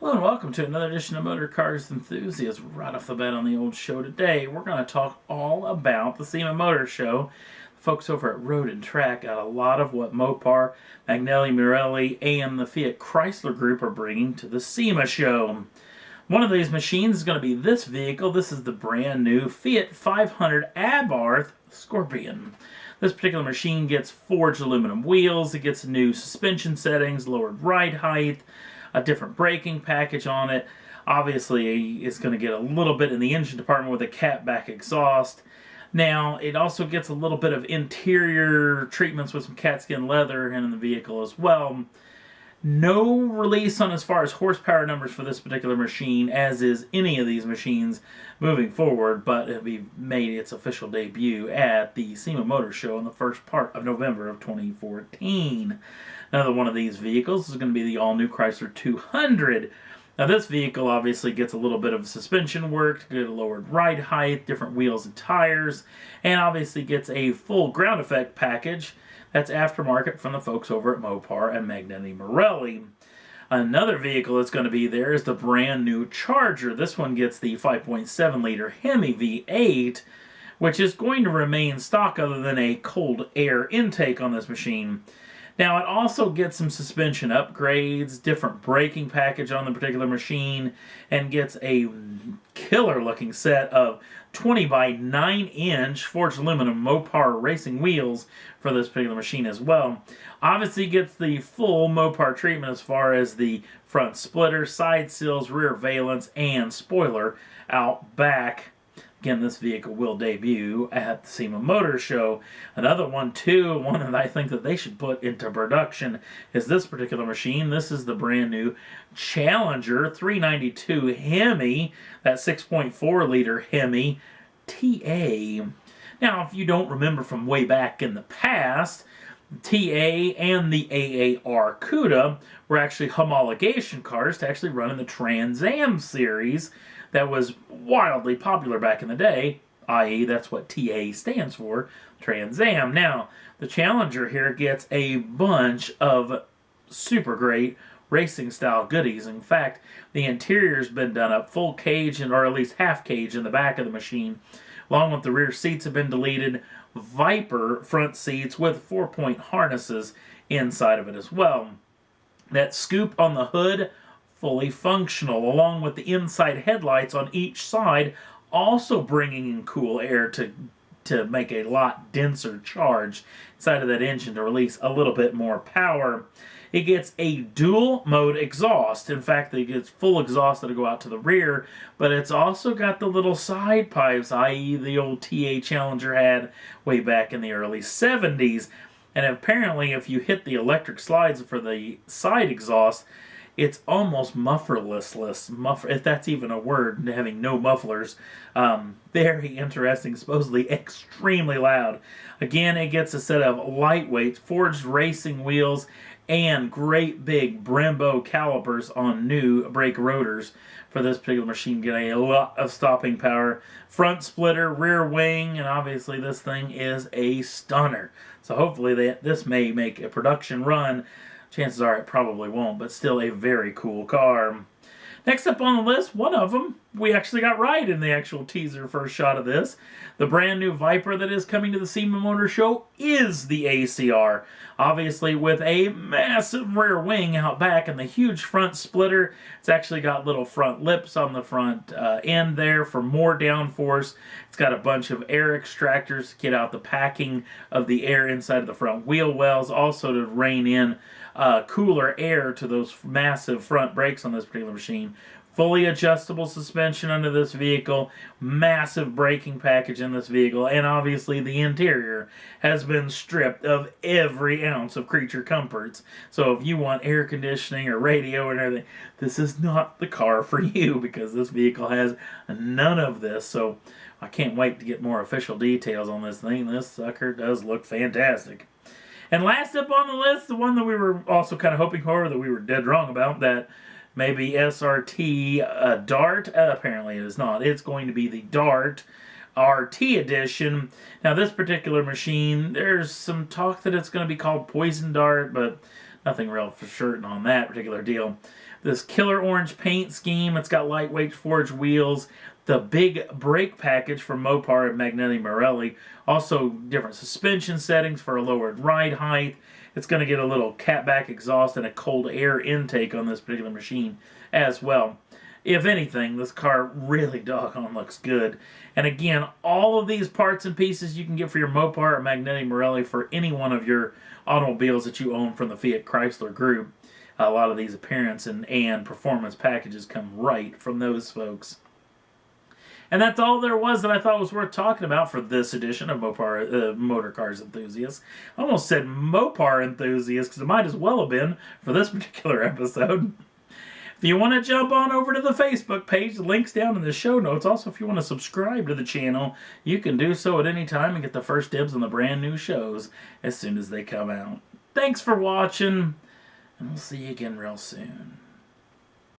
Hello and welcome to another edition of Motor Cars Enthusiasts. Right off the bat on the old show today, we're going to talk all about the SEMA Motor Show. The folks over at Road and Track got a lot of what Mopar, Magnelli Morelli, and the Fiat Chrysler Group are bringing to the SEMA show. One of these machines is going to be this vehicle. This is the brand new Fiat 500 Abarth Scorpion. This particular machine gets forged aluminum wheels, it gets new suspension settings, lowered ride height, a different braking package on it. Obviously, it's going to get a little bit in the engine department with a catback exhaust. Now, it also gets a little bit of interior treatments with some cat skin leather in the vehicle as well. No release on as far as horsepower numbers for this particular machine, as is any of these machines moving forward, but it'll be made its official debut at the SEMA Motor Show in the first part of November of 2014. Another one of these vehicles is going to be the all-new Chrysler 200. Now this vehicle obviously gets a little bit of suspension work, get a lowered ride height, different wheels and tires, and obviously gets a full ground effect package that's aftermarket from the folks over at Mopar and Magnelli Morelli. Another vehicle that's going to be there is the brand new Charger. This one gets the 5.7 liter Hemi V8, which is going to remain stock other than a cold air intake on this machine. Now, it also gets some suspension upgrades, different braking package on the particular machine, and gets a killer-looking set of 20 by 9 inch forged aluminum Mopar racing wheels for this particular machine as well. Obviously, gets the full Mopar treatment as far as the front splitter, side sills, rear valence, and spoiler out back. Again, this vehicle will debut at the SEMA Motor Show. Another one, too, one that I think that they should put into production is this particular machine. This is the brand new Challenger 392 Hemi, that 6.4 liter Hemi TA. Now, if you don't remember from way back in the past, TA and the AAR CUDA were actually homologation cars to actually run in the Trans Am series that was wildly popular back in the day, i.e. that's what TA stands for, Trans Am. Now, the Challenger here gets a bunch of super great racing style goodies. In fact, the interior's been done up full cage, or at least half cage in the back of the machine, along with the rear seats have been deleted, Viper front seats with 4-point harnesses inside of it as well. That scoop on the hood, fully functional, along with the inside headlights on each side, also bringing in cool air to make a lot denser charge inside of that engine to release a little bit more power. It gets a dual mode exhaust. In fact, it gets full exhaust that'll go out to the rear, but it's also got the little side pipes, i.e. the old TA Challenger had way back in the early 70s. And apparently, if you hit the electric slides for the side exhaust, it's almost mufflerless, if that's even a word, having no mufflers. Very interesting, supposedly extremely loud. Again, it gets a set of lightweight forged racing wheels and great big Brembo calipers on new brake rotors for this particular machine. Get a lot of stopping power. Front splitter, rear wing, and obviously this thing is a stunner. So hopefully this may make a production run. Chances are it probably won't, but still a very cool car. Next up on the list, one of them, we actually got right in the actual teaser first shot of this. The brand new Viper that is coming to the SEMA Motor Show is the ACR. Obviously with a massive rear wing out back and the huge front splitter. It's actually got little front lips on the front end there for more downforce. It's got a bunch of air extractors to get out the packing of the air inside of the front wheel wells, also to rein in cooler air to those massive front brakes on this particular machine. Fully adjustable suspension under this vehicle, massive braking package in this vehicle, and obviously the interior has been stripped of every ounce of creature comforts. So if you want air conditioning or radio and everything, this is not the car for you, because this vehicle has none of this. So I can't wait to get more official details on this thing. This sucker does look fantastic. And last up on the list, the one that we were also kind of hoping for, that we were dead wrong about, that maybe SRT Dart. Apparently it is not. It's going to be the Dart RT edition. Now this particular machine, there's some talk that it's going to be called Poison Dart, but nothing real for certain on that particular deal. this killer orange paint scheme. It's got lightweight forged wheels. The big brake package from Mopar and Magneti Marelli. Also different suspension settings for a lowered ride height. It's going to get a little catback exhaust and a cold air intake on this particular machine as well. If anything, this car really doggone looks good. And again, all of these parts and pieces you can get for your Mopar or Magneti Marelli for any one of your automobiles that you own from the Fiat Chrysler group. A lot of these appearance and performance packages come right from those folks. And that's all there was that I thought was worth talking about for this edition of Mopar Motor Cars Enthusiasts. I almost said Mopar Enthusiasts because it might as well have been for this particular episode. If you want to jump on over to the Facebook page, the link's down in the show notes. Also, if you want to subscribe to the channel, you can do so at any time and get the first dibs on the brand new shows as soon as they come out. Thanks for watching, and we'll see you again real soon.